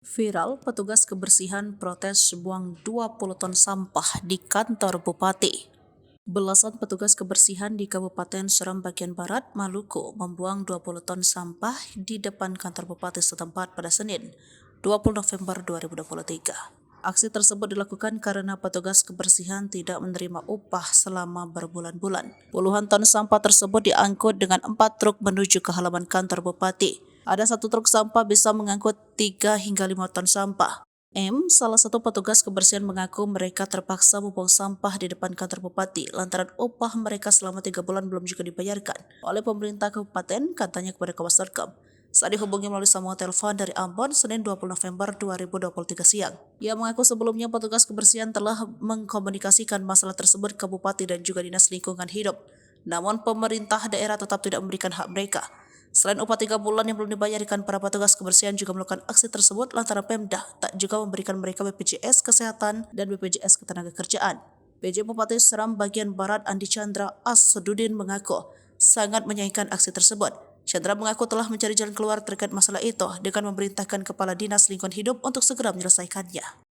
Viral, petugas kebersihan protes buang 20 ton sampah di kantor bupati. Belasan petugas kebersihan di Kabupaten Seram bagian Barat, Maluku, membuang 20 ton sampah di depan kantor bupati setempat pada Senin, 20 November 2023. Aksi tersebut dilakukan karena petugas kebersihan tidak menerima upah selama berbulan-bulan. Puluhan ton sampah tersebut diangkut dengan 4 truk menuju ke halaman kantor bupati. Ada 1 truk sampah bisa mengangkut 3 hingga 5 ton sampah. Salah satu petugas kebersihan mengaku mereka terpaksa membuang sampah di depan kantor bupati lantaran upah mereka selama 3 bulan belum juga dibayarkan oleh pemerintah kabupaten, katanya kepada Kawas.com. Saat dihubungi melalui sambungan telepon dari Ambon, Senin 20 November 2023 siang. Ia mengaku sebelumnya petugas kebersihan telah mengkomunikasikan masalah tersebut ke bupati dan juga dinas lingkungan hidup. Namun pemerintah daerah tetap tidak memberikan hak mereka. Selain upah 3 bulan yang belum dibayarkan, para petugas kebersihan juga melakukan aksi tersebut lantaran Pemda tak juga memberikan mereka BPJS Kesehatan dan BPJS Ketenagakerjaan. PJ Bupati Seram bagian Barat Andi Chandra As-Sududin mengaku sangat menyayangkan aksi tersebut. Chandra mengaku telah mencari jalan keluar terkait masalah itu dengan memerintahkan Kepala Dinas Lingkungan Hidup untuk segera menyelesaikannya.